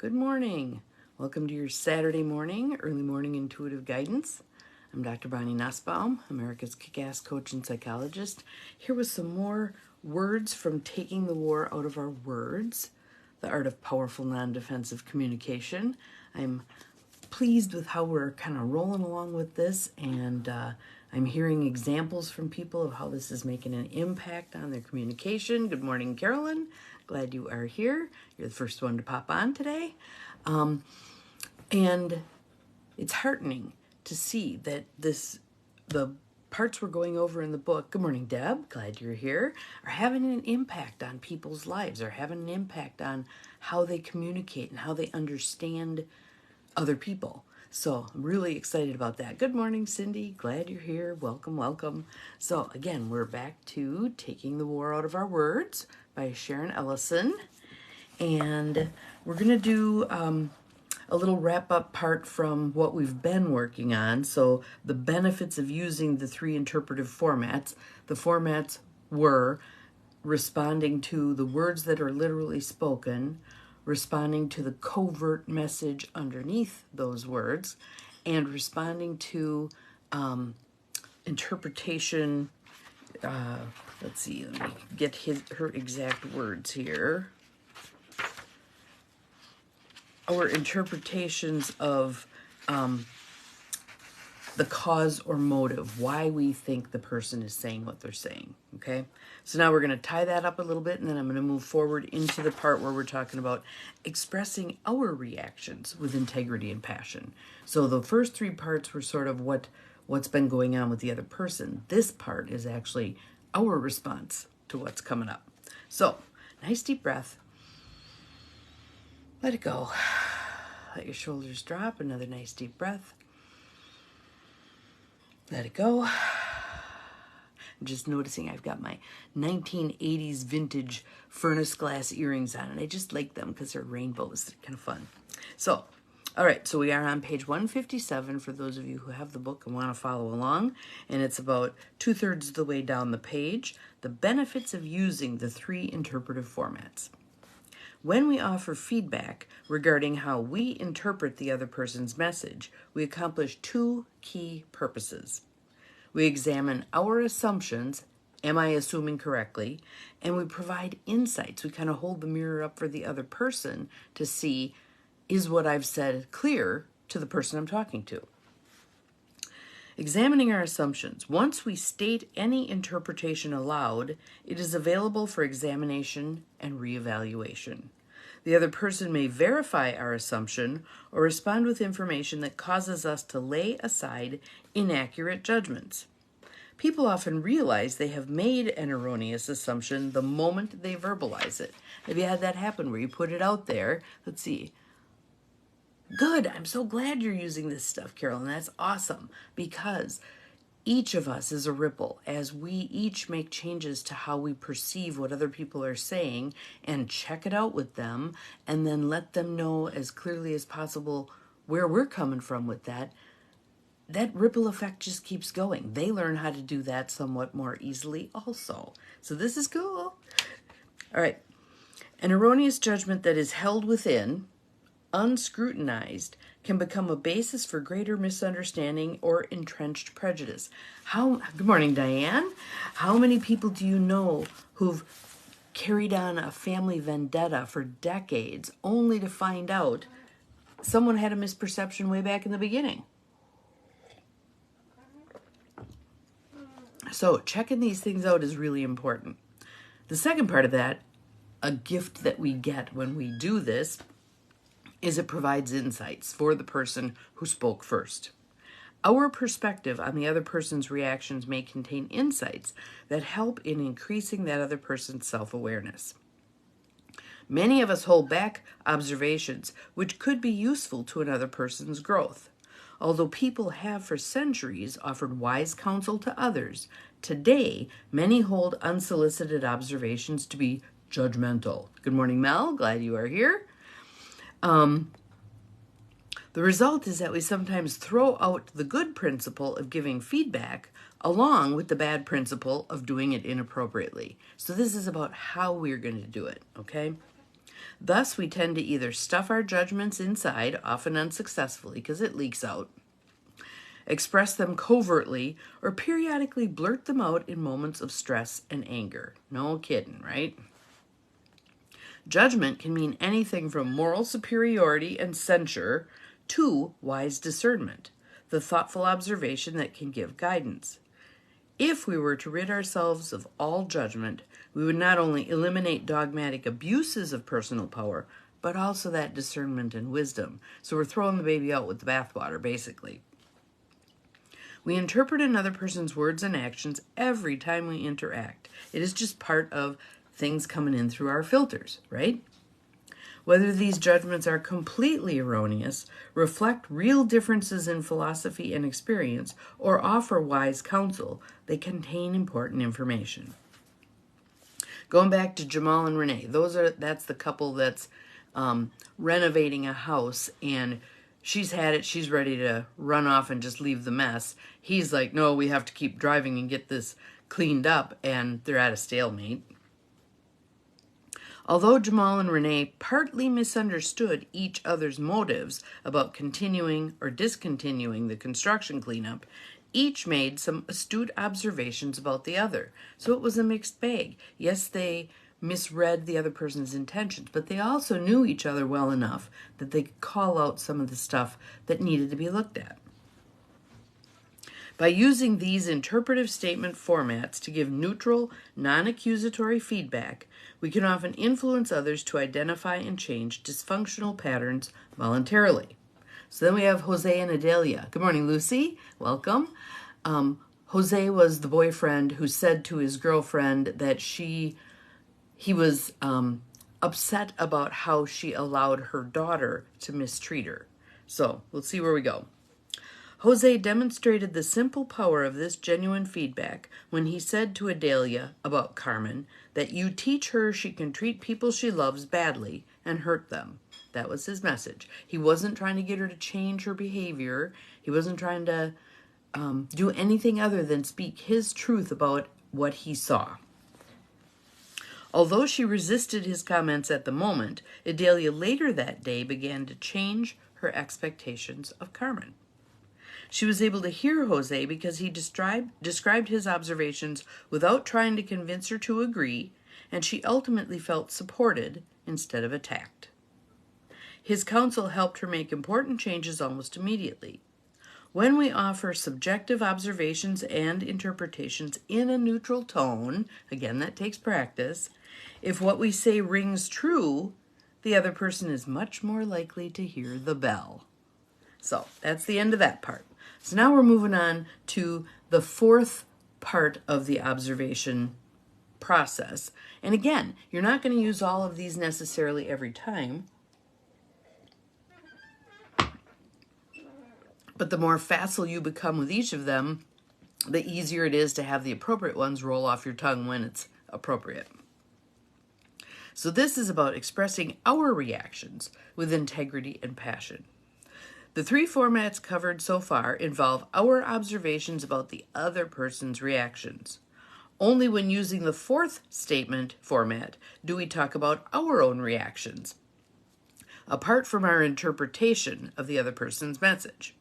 Good morning. Welcome to your Saturday morning, early morning intuitive guidance. I'm Dr. Bonnie Nussbaum, America's kick-ass coach and psychologist, here with some more words from Taking the War Out of Our Words, the art of powerful non-defensive communication. I'm pleased with how we're kind of rolling along with this, and I'm hearing examples from people of how this is making an impact on their communication. Good morning, Carolyn. Glad you are here. You're the first one to pop on today. And it's heartening to see that the parts we're going over in the book, good morning, Deb, glad you're here, are having an impact on people's lives, are having an impact on how they communicate and how they understand other people. So I'm really excited about that. Good morning, Cindy. Glad you're here. Welcome, welcome. So again, we're back to Taking the War Out of Our Words by Sharon Ellison. And we're going to do a little wrap-up part from what we've been working on. So the benefits of using the three interpretive formats. The formats were responding to the words that are literally spoken, responding to the covert message underneath those words, and responding to interpretation. Let's see, let me get her exact words here. Our interpretations of the cause or motive, why we think the person is saying what they're saying, okay? So now we're going to tie that up a little bit, and then I'm going to move forward into the part where we're talking about expressing our reactions with integrity and passion. So the first three parts were sort of what's been going on with the other person. This part is actually our response to what's coming up. So, nice deep breath. Let it go. Let your shoulders drop. Another nice deep breath. Let it go. I'm just noticing I've got my 1980s vintage furnace glass earrings on, and I just like them because they're rainbows. They're kind of fun. So, all right, so we are on page 157 for those of you who have the book and want to follow along, and it's about 2/3 of the way down the page, the benefits of using the three interpretive formats. When we offer feedback regarding how we interpret the other person's message, we accomplish two key purposes. We examine our assumptions, am I assuming correctly? And we provide insights. We kind of hold the mirror up for the other person to see, is what I've said clear to the person I'm talking to? Examining our assumptions. Once we state any interpretation aloud, it is available for examination and reevaluation. The other person may verify our assumption or respond with information that causes us to lay aside inaccurate judgments. People often realize they have made an erroneous assumption the moment they verbalize it. Have you had that happen where you put it out there? Let's see. Good. I'm so glad you're using this stuff, Carolyn. That's awesome, because each of us is a ripple as we each make changes to how we perceive what other people are saying and check it out with them and then let them know as clearly as possible where we're coming from with that. That ripple effect just keeps going. They learn how to do that somewhat more easily also. So this is cool. All right. An erroneous judgment that is held within, unscrutinized, can become a basis for greater misunderstanding or entrenched prejudice. Good morning, Diane. How many people do you know who've carried on a family vendetta for decades only to find out someone had a misperception way back in the beginning? So checking these things out is really important. The second part of that, a gift that we get when we do this, is it provides insights for the person who spoke first. Our perspective on the other person's reactions may contain insights that help in increasing that other person's self-awareness. Many of us hold back observations which could be useful to another person's growth. Although people have for centuries offered wise counsel to others, today many hold unsolicited observations to be judgmental. Good morning, Mel. Glad you are here. The result is that we sometimes throw out the good principle of giving feedback along with the bad principle of doing it inappropriately. So this is about how we're going to do it, okay? Thus, we tend to either stuff our judgments inside, often unsuccessfully because it leaks out, express them covertly, or periodically blurt them out in moments of stress and anger. No kidding, right? Judgment can mean anything from moral superiority and censure to wise discernment, the thoughtful observation that can give guidance. If we were to rid ourselves of all judgment, we would not only eliminate dogmatic abuses of personal power, but also that discernment and wisdom. So we're throwing the baby out with the bathwater, basically. We interpret another person's words and actions every time we interact. It is just part of things coming in through our filters, right? Whether these judgments are completely erroneous, reflect real differences in philosophy and experience, or offer wise counsel, they contain important information. Going back to Jamal and Renee, that's the couple that's renovating a house, and she's had it, she's ready to run off and just leave the mess. He's like, no, we have to keep driving and get this cleaned up, and they're at a stalemate. Although Jamal and Renee partly misunderstood each other's motives about continuing or discontinuing the construction cleanup, each made some astute observations about the other. So it was a mixed bag. Yes, they misread the other person's intentions, but they also knew each other well enough that they could call out some of the stuff that needed to be looked at. By using these interpretive statement formats to give neutral, non-accusatory feedback, we can often influence others to identify and change dysfunctional patterns voluntarily. So then we have Jose and Adelia. Good morning, Lucy. Welcome. Jose was the boyfriend who said to his girlfriend that he was upset about how she allowed her daughter to mistreat her. So let's see where we go. Jose demonstrated the simple power of this genuine feedback when he said to Adelia about Carmen that you teach her she can treat people she loves badly and hurt them. That was his message. He wasn't trying to get her to change her behavior. He wasn't trying to do anything other than speak his truth about what he saw. Although she resisted his comments at the moment, Adelia later that day began to change her expectations of Carmen. She was able to hear Jose because he described his observations without trying to convince her to agree, and she ultimately felt supported instead of attacked. His counsel helped her make important changes almost immediately. When we offer subjective observations and interpretations in a neutral tone, again, that takes practice, if what we say rings true, the other person is much more likely to hear the bell. So that's the end of that part. So now we're moving on to the fourth part of the observation process. And again, you're not going to use all of these necessarily every time, but the more facile you become with each of them, the easier it is to have the appropriate ones roll off your tongue when it's appropriate. So this is about expressing our reactions with integrity and passion. The three formats covered so far involve our observations about the other person's reactions. Only when using the fourth statement format do we talk about our own reactions, apart from our interpretation of the other person's message.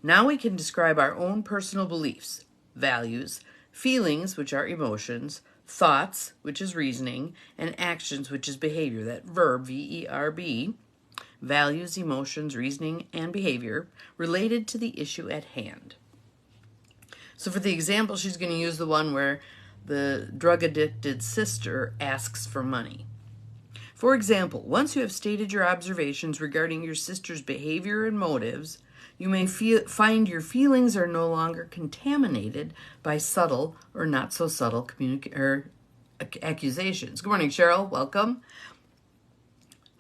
Now we can describe our own personal beliefs, values, feelings, which are emotions, thoughts, which is reasoning, and actions, which is behavior, that verb, V-E-R-B, values, emotions, reasoning, and behavior related to the issue at hand. So for the example, she's going to use the one where the drug-addicted sister asks for money. For example, once you have stated your observations regarding your sister's behavior and motives, you may find your feelings are no longer contaminated by subtle or not so subtle accusations. Good morning, Cheryl. Welcome.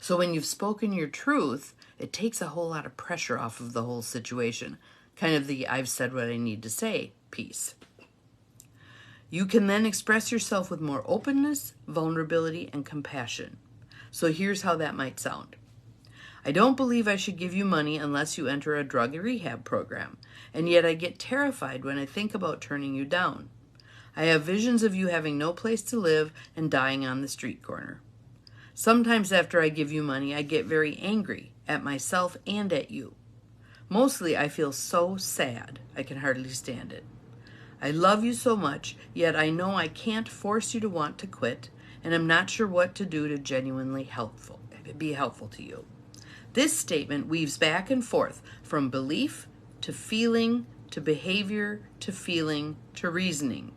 So when you've spoken your truth, it takes a whole lot of pressure off of the whole situation. Kind of the I've said what I need to say piece. You can then express yourself with more openness, vulnerability, and compassion. So here's how that might sound. I don't believe I should give you money unless you enter a drug rehab program, and yet I get terrified when I think about turning you down. I have visions of you having no place to live and dying on the street corner. Sometimes after I give you money, I get very angry at myself and at you. Mostly I feel so sad, I can hardly stand it. I love you so much, yet I know I can't force you to want to quit, and I'm not sure what to do to genuinely be helpful to you. This statement weaves back and forth from belief to feeling to behavior to feeling to reasoning.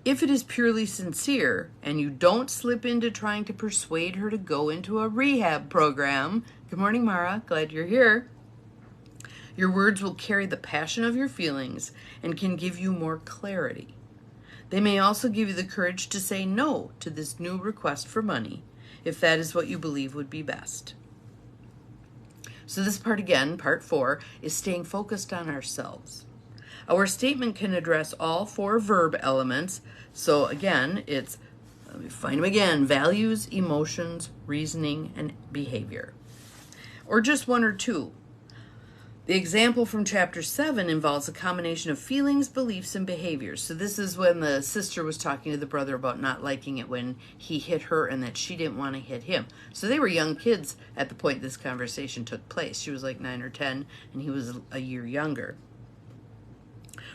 If it is purely sincere and you don't slip into trying to persuade her to go into a rehab program, good morning, Mara, glad you're here. Your words will carry the passion of your feelings and can give you more clarity. They may also give you the courage to say no to this new request for money, if that is what you believe would be best. So this part again, part 4, is staying focused on ourselves. Our statement can address all 4 verb elements. So again, let me find them again, values, emotions, reasoning, and behavior. Or just 1 or 2. The example from chapter 7 involves a combination of feelings, beliefs, and behaviors. So this is when the sister was talking to the brother about not liking it when he hit her and that she didn't want to hit him. So they were young kids at the point this conversation took place. She was like 9 or 10 and he was a year younger.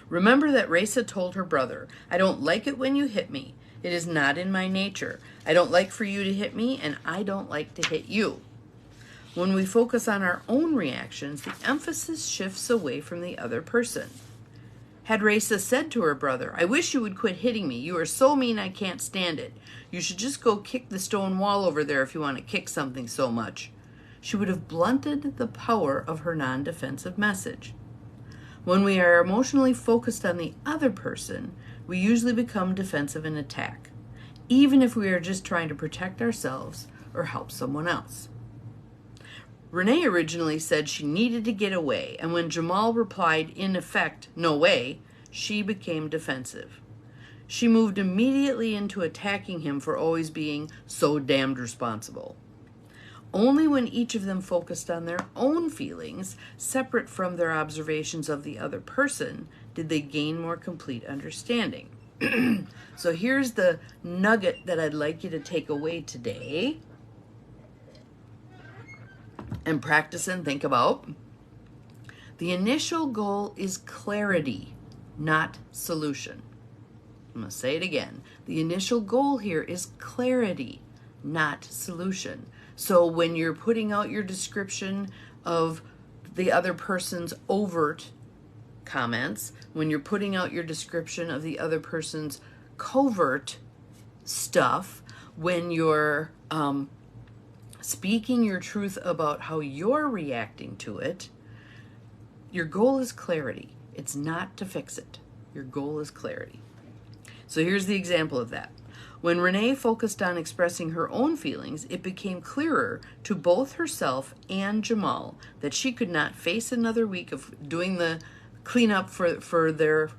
Remember that Raisa told her brother, I don't like it when you hit me. It is not in my nature. I don't like for you to hit me and I don't like to hit you. When we focus on our own reactions, the emphasis shifts away from the other person. Had Raisa said to her brother, I wish you would quit hitting me. You are so mean I can't stand it. You should just go kick the stone wall over there if you want to kick something so much. She would have blunted the power of her non-defensive message. When we are emotionally focused on the other person, we usually become defensive and attack, even if we are just trying to protect ourselves or help someone else. Renee originally said she needed to get away, and when Jamal replied, in effect, no way, she became defensive. She moved immediately into attacking him for always being so damned responsible. Only when each of them focused on their own feelings, separate from their observations of the other person, did they gain more complete understanding. So here's the nugget that I'd like you to take away today and practice and think about. The initial goal is clarity, not solution. I'm going to say it again. The initial goal here is clarity, not solution. So when you're putting out your description of the other person's overt comments, when you're putting out your description of the other person's covert stuff, when you're speaking your truth about how you're reacting to it, your goal is clarity. It's not to fix it. Your goal is clarity. So here's the example of that. When Renee focused on expressing her own feelings, it became clearer to both herself and Jamal that she could not face another week of doing the cleanup for their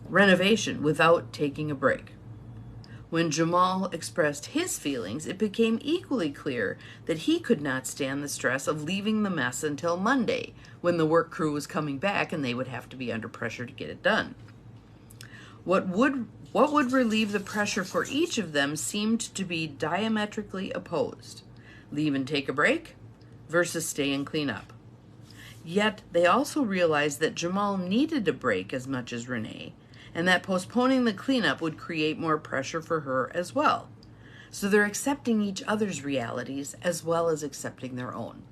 renovation without taking a break. When Jamal expressed his feelings, it became equally clear that he could not stand the stress of leaving the mess until Monday, when the work crew was coming back and they would have to be under pressure to get it done. What would relieve the pressure for each of them seemed to be diametrically opposed. Leave and take a break versus stay and clean up. Yet they also realized that Jamal needed a break as much as Renee, and that postponing the cleanup would create more pressure for her as well. So they're accepting each other's realities as well as accepting their own.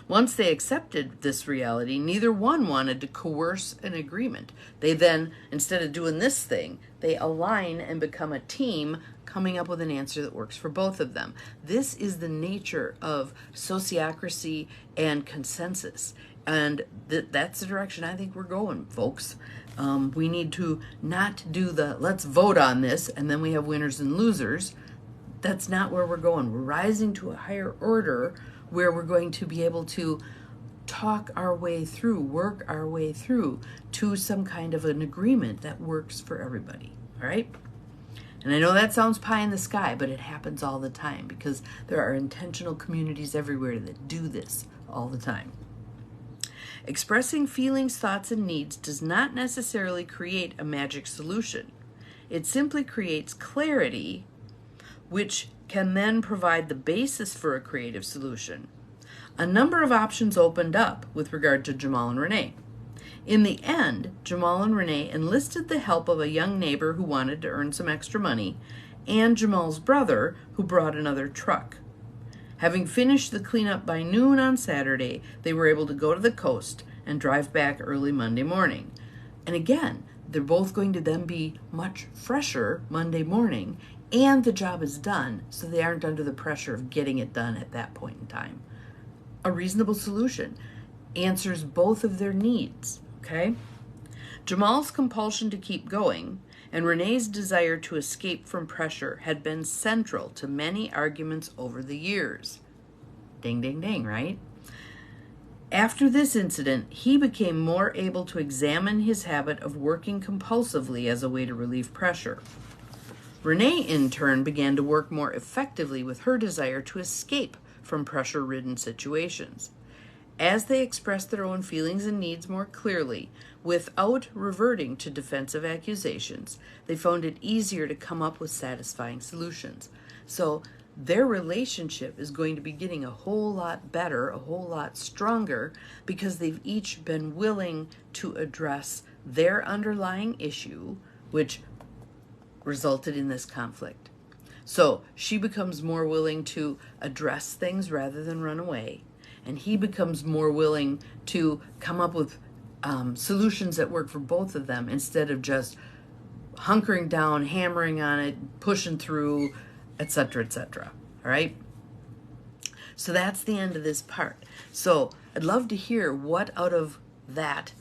Once they accepted this reality, neither one wanted to coerce an agreement. They then, instead of doing this thing, they align and become a team, coming up with an answer that works for both of them. This is the nature of sociocracy and consensus. And that's the direction I think we're going, folks. We need to not do the let's vote on this and then we have winners and losers. That's not where we're going. We're rising to a higher order where we're going to be able to talk our way through, work our way through to some kind of an agreement that works for everybody. All right? And I know that sounds pie in the sky, but it happens all the time because there are intentional communities everywhere that do this all the time. Expressing feelings, thoughts, and needs does not necessarily create a magic solution. It simply creates clarity which can then provide the basis for a creative solution. A number of options opened up with regard to Jamal and Renee. In the end, Jamal and Renee enlisted the help of a young neighbor who wanted to earn some extra money, and Jamal's brother, who brought another truck. Having finished the cleanup by noon on Saturday, they were able to go to the coast and drive back early Monday morning. And again, they're both going to then be much fresher Monday morning, and the job is done, so they aren't under the pressure of getting it done at that point in time. A reasonable solution answers both of their needs, okay? Jamal's compulsion to keep going and Renee's desire to escape from pressure had been central to many arguments over the years. Ding, ding, ding, right? After this incident, he became more able to examine his habit of working compulsively as a way to relieve pressure. Renee, in turn, began to work more effectively with her desire to escape from pressure-ridden situations. As they expressed their own feelings and needs more clearly, without reverting to defensive accusations, they found it easier to come up with satisfying solutions. So their relationship is going to be getting a whole lot better, a whole lot stronger, because they've each been willing to address their underlying issue, which resulted in this conflict. So she becomes more willing to address things rather than run away. And he becomes more willing to come up with solutions that work for both of them instead of just hunkering down, hammering on it, pushing through, etc., etc. All right? So that's the end of this part. So I'd love to hear what out of that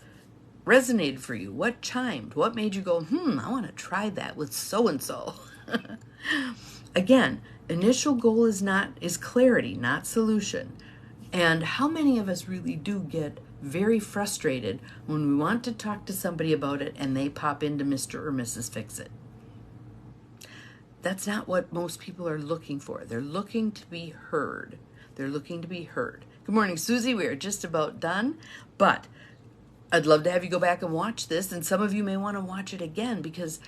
resonated for you. What chimed? What made you go, I want to try that with so-and-so. Again, initial goal is clarity, not solution. And how many of us really do get very frustrated when we want to talk to somebody about it and they pop into Mr. or Mrs. Fix-It? That's not what most people are looking for. They're looking to be heard. They're looking to be heard. Good morning, Susie. We are just about done, but I'd love to have you go back and watch this, and some of you may want to watch it again, because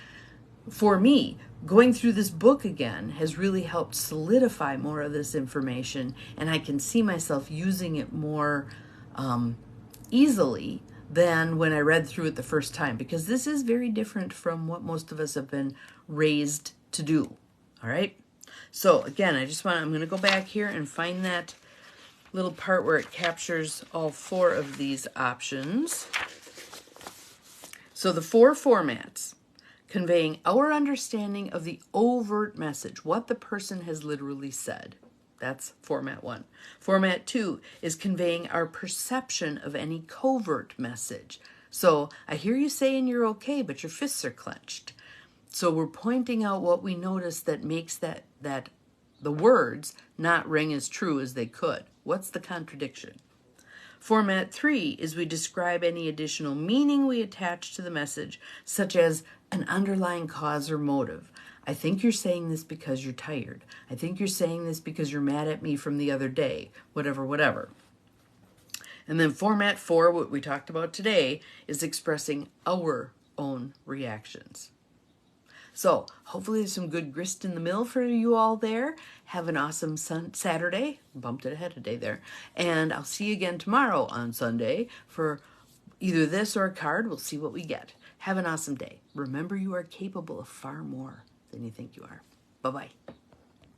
for me, going through this book again has really helped solidify more of this information, and I can see myself using it more easily than when I read through it the first time, because this is very different from what most of us have been raised to do. All right? So again, I'm going to go back here and find that little part where it captures all four of these options. So the four formats: conveying our understanding of the overt message, what the person has literally said. That's format 1. Format 2 is conveying our perception of any covert message. So I hear you saying you're okay, but your fists are clenched. So we're pointing out what we notice that makes that the words not ring as true as they could. What's the contradiction? Format 3 is we describe any additional meaning we attach to the message, such as an underlying cause or motive. I think you're saying this because you're tired. I think you're saying this because you're mad at me from the other day, whatever. And then format 4, what we talked about today, is expressing our own reactions. So hopefully there's some good grist in the mill for you all there. Have an awesome Saturday. Bumped it ahead a day there. And I'll see you again tomorrow on Sunday for either this or a card. We'll see what we get. Have an awesome day. Remember, you are capable of far more than you think you are. Bye-bye.